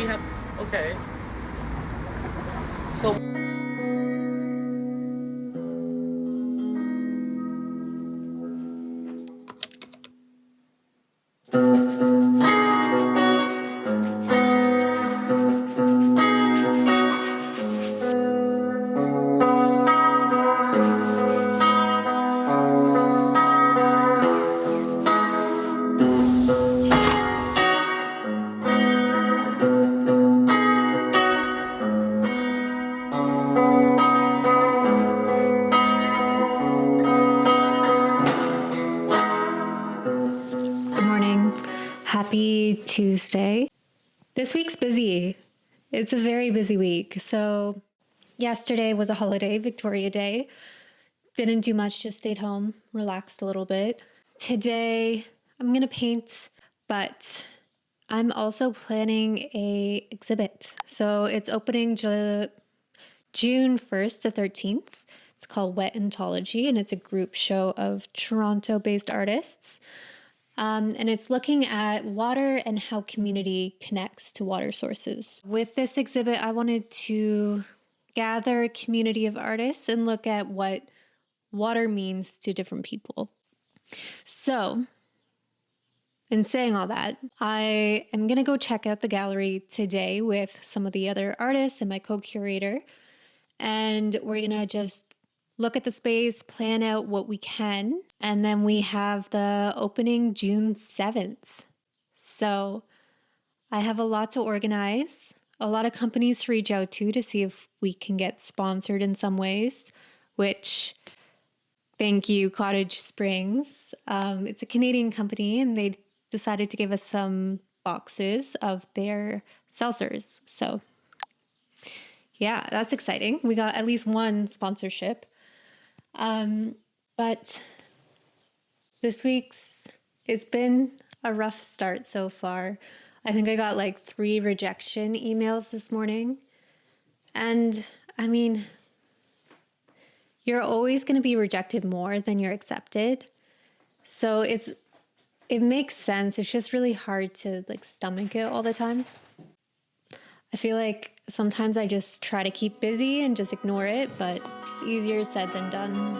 have, okay. So Good morning. Happy Tuesday. This week's busy. It's a very busy week. So, yesterday was a holiday, Victoria Day. Didn't do much, just stayed home, relaxed a little bit. Today, I'm going to paint, but I'm also planning a exhibit. So, it's opening June 1st to 13th. It's called Wet Ontology, and it's a group show of Toronto-based artists. And it's looking at water and how community connects to water sources. With this exhibit, I wanted to gather a community of artists and look at what water means to different people. So, in saying all that, I am going to go check out the gallery today with some of the other artists and my co-curator. And we're going to just look at the space, plan out what we can, and then we have the opening June 7th. So I have a lot to organize, a lot of companies to reach out to see if we can get sponsored in some ways, which, thank you, Cottage Springs. It's a Canadian company, and they decided to give us some boxes of their seltzers. So yeah, that's exciting. We got at least one sponsorship. But this it's been a rough start so far. I think I got like 3 rejection emails this morning. And I mean, you're always going to be rejected more than you're accepted. So it makes sense. It's just really hard to like stomach it all the time. I feel like sometimes I just try to keep busy and just ignore it, but it's easier said than done.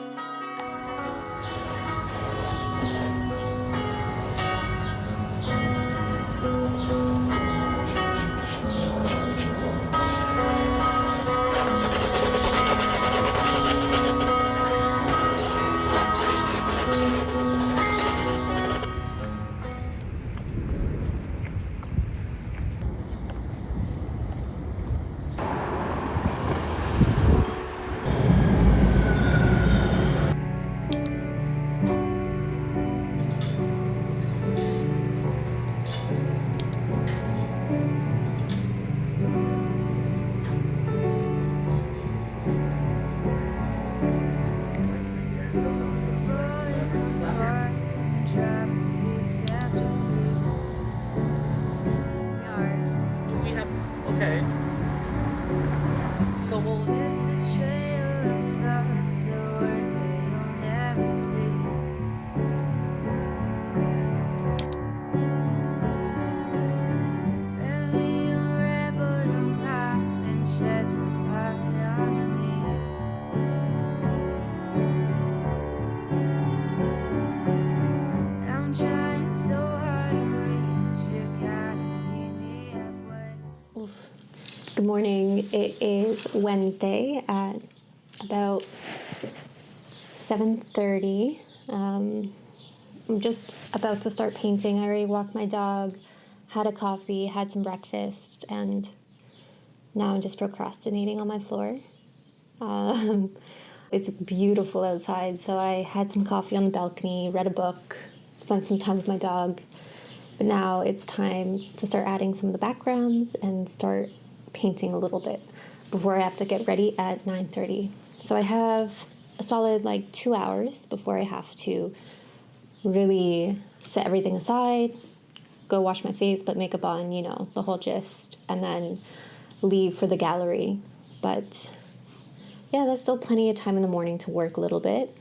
we have, okay. So we'll, It's a trail of thoughts, the words that you'll never speak. Let me unravel your mind and shed some light underneath. I'm trying so hard to reach you, gotta meet me halfway. Oof. Good morning. It is Wednesday at about 7:30. I'm just about to start painting. I already walked my dog, had a coffee, had some breakfast, and now I'm just procrastinating on my floor. It's beautiful outside, so I had some coffee on the balcony, read a book, spent some time with my dog. But now it's time to start adding some of the backgrounds and start painting a little bit before I have to get ready at 9:30. So I have a solid 2 hours before I have to really set everything aside, go wash my face, put makeup on, the whole gist, and then leave for the gallery. But yeah, that's still plenty of time in the morning to work a little bit,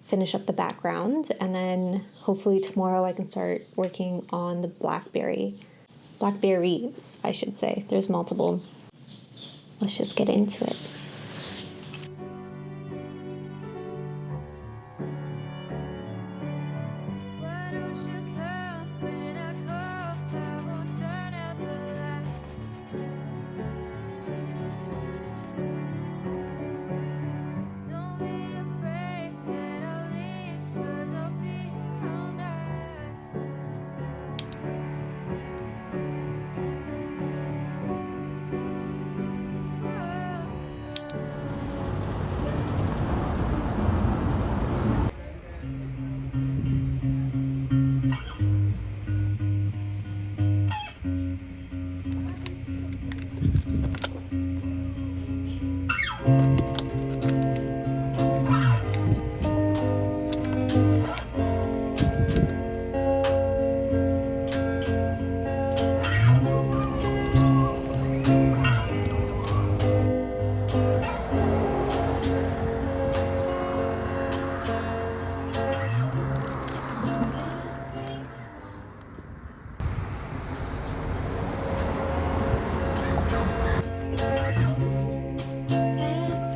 finish up the background, and then hopefully tomorrow I can start working on the blackberry. Blackberries, I should say. There's multiple. Let's just get into it. Why don't you come when I call? I won't turn out the lights. Don't be afraid that I'll leave, 'cause I'll be all night.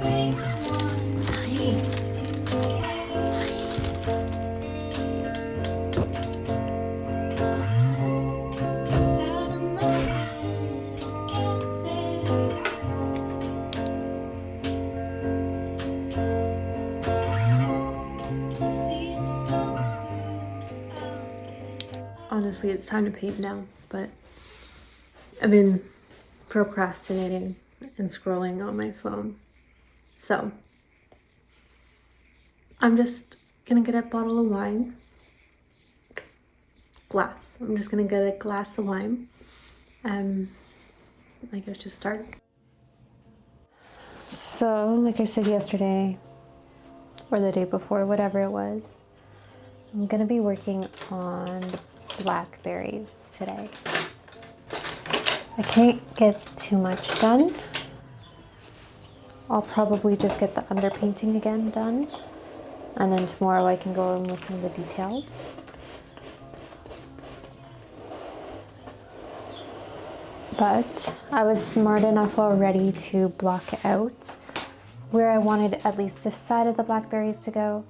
Everyone seems to care. Out of my head, get there. Seems so good, I'll get Honestly, it's time to paint now, but I've been procrastinating and scrolling on my phone. So I'm just gonna get a bottle of wine. I'm just gonna get a glass of wine. I guess just start. So, like I said yesterday, or the day before, whatever it was, I'm gonna be working on blackberries today. I can't get too much done. I'll probably just get the underpainting again done. And then tomorrow I can go in with some of the details. But I was smart enough already to block out where I wanted at least this side of the blackberries to go.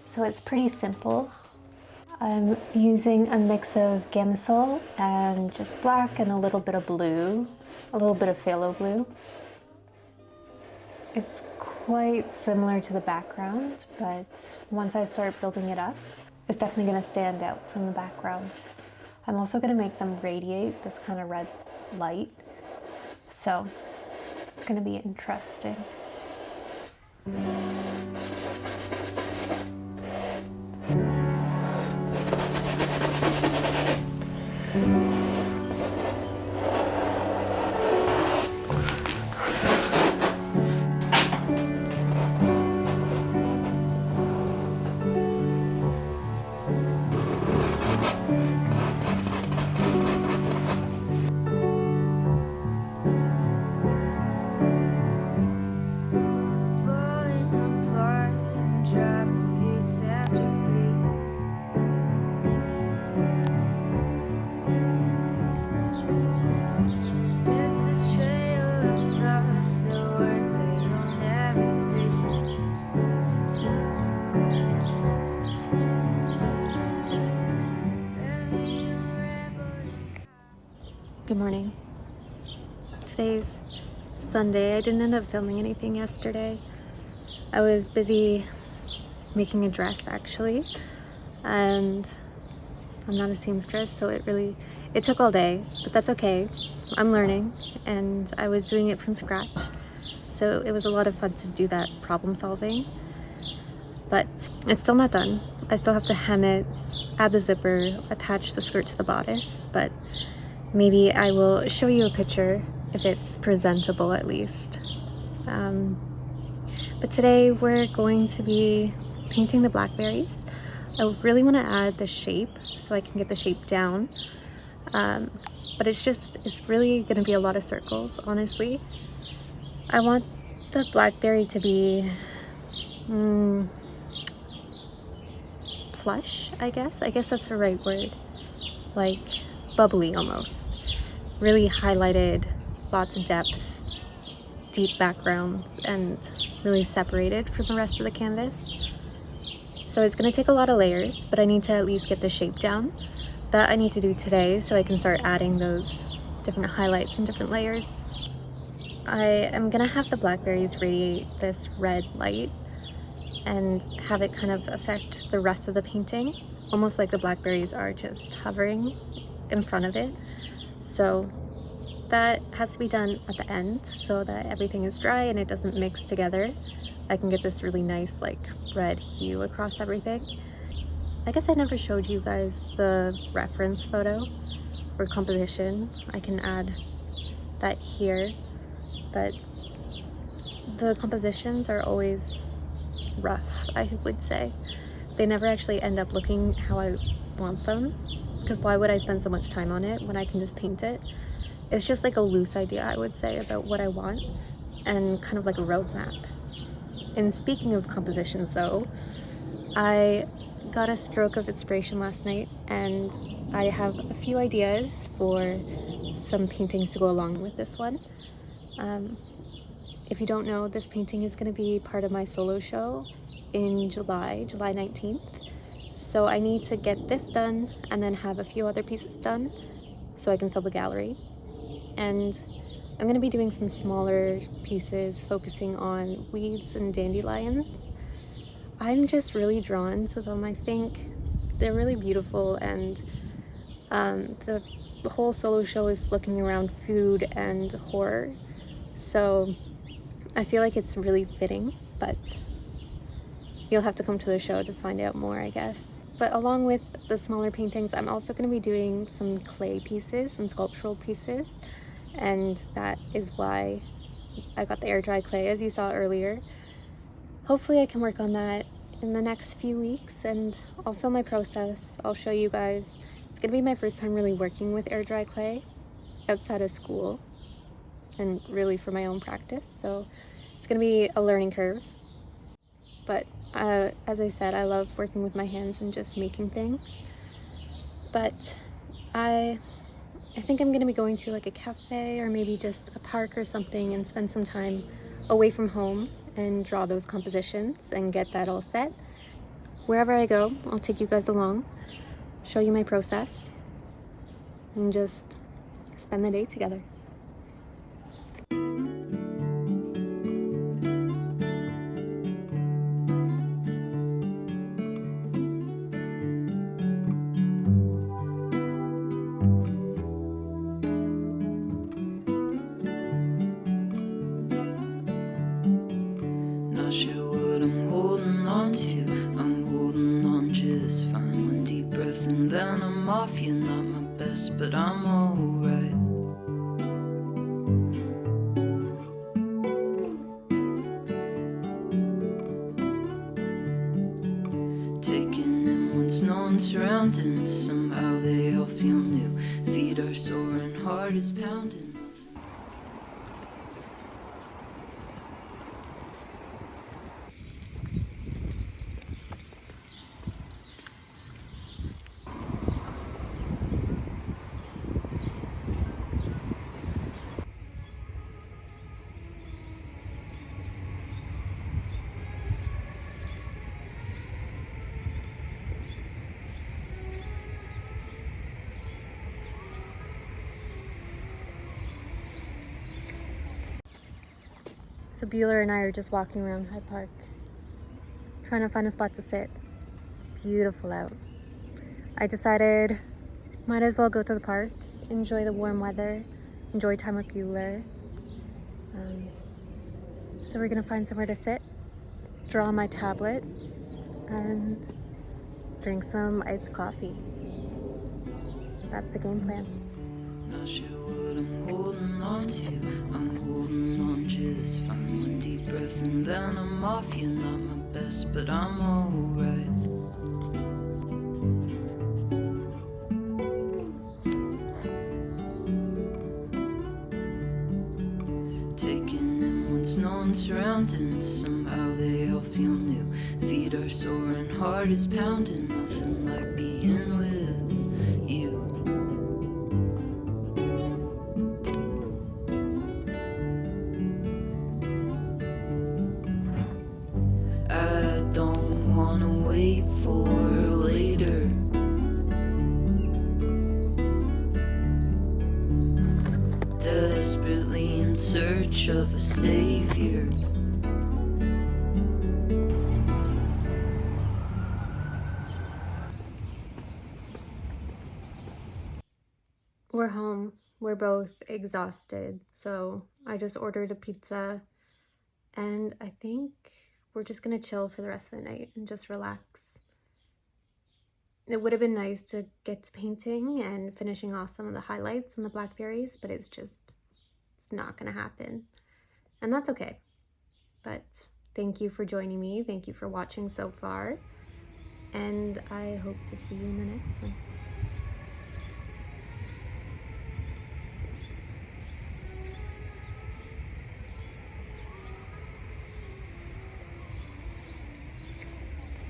So it's pretty simple. I'm using a mix of Gamsol and just black and a little bit of blue, a little bit of phthalo blue. It's quite similar to the background, but once I start building it up, it's definitely going to stand out from the background. I'm also going to make them radiate this kind of red light, so it's going to be interesting. falling apart and dropping piece after piece. It's a trail of thoughts, the words that you'll never speak. Let me unravel your Good morning. Today's Sunday. I didn't end up filming anything yesterday. I was busy making a dress actually, and I'm not a seamstress, so it took all day, but that's okay. I'm learning, and I was doing it from scratch, so it was a lot of fun to do that problem solving. But it's still not done. I still have to hem it, add the zipper, attach the skirt to the bodice, but maybe I will show you a picture if it's presentable at least. But today we're going to be painting the blackberries. I really want to add the shape so I can get the shape down. But it's really going to be a lot of circles, honestly. I want the blackberry to be plush, I guess. I guess that's the right word. Like bubbly almost. really highlighted lots of depth, deep backgrounds, and really separated from the rest of the canvas. So it's going to take a lot of layers, but I need to at least get the shape down. That I need to do today so I can start adding those different highlights and different layers. I am going to have the blackberries radiate this red light and have it kind of affect the rest of the painting, almost like the blackberries are just hovering in front of it. So that has to be done at the end so that everything is dry and it doesn't mix together. I can get this really nice like red hue across everything. I guess I never showed you guys the reference photo or composition. I can add that here, but the compositions are always rough, I would say. They never actually end up looking how I want them, because why would I spend so much time on it when I can just paint it? It's just like a loose idea, I would say, about what I want, and kind of like a roadmap. And speaking of compositions though, I got a stroke of inspiration last night and I have a few ideas for some paintings to go along with this one. If you don't know, this painting is going to be part of my solo show in July 19th. So I need to get this done and then have a few other pieces done so I can fill the gallery. And I'm going to be doing some smaller pieces focusing on weeds and dandelions. I'm just really drawn to them. I think they're really beautiful, and the whole solo show is looking around food and horror. So I feel like it's really fitting, but you'll have to come to the show to find out more, I guess. But along with the smaller paintings, I'm also going to be doing some clay pieces, some sculptural pieces. And that is why I got the air dry clay, as you saw earlier. Hopefully I can work on that in the next few weeks and I'll film my process. I'll show you guys. It's gonna be my first time really working with air dry clay outside of school and really for my own practice. So it's gonna be a learning curve. But as I said, I love working with my hands and just making things. But I think I'm going to be going to like a cafe or maybe just a park or something and spend some time away from home and draw those compositions and get that all set. Wherever I go, I'll take you guys along, show you my process, and just spend the day together. Not sure what I'm holding on to. I'm holding on just fine. One deep breath and then I'm off. You're not my best, but I'm alright. Taking in what's known, surroundings. Somehow they all feel new. Feet are sore and heart is pounding. So Bueller and I are just walking around Hyde Park, trying to find a spot to sit. It's beautiful out. I decided might as well go to the park, enjoy the warm weather, enjoy time with Bueller. So we're gonna find somewhere to sit, draw on my tablet, and drink some iced coffee. That's the game plan. Not sure what I'm holding on to. I'm holding on just fine. One deep breath and then I'm off. You're not my best, but I'm alright. Taking in what's known, surroundings. Somehow they all feel new. Feet are sore and heart is pounding. Nothing like being with you. desperately in search of a savior. We're home. We're both exhausted, so I just ordered a pizza, and I think we're just gonna chill for the rest of the night and just relax. It would have been nice to get to painting and finishing off some of the highlights on the blackberries, but it's not gonna happen. And that's okay. But thank you for joining me. Thank you for watching so far. And I hope to see you in the next one.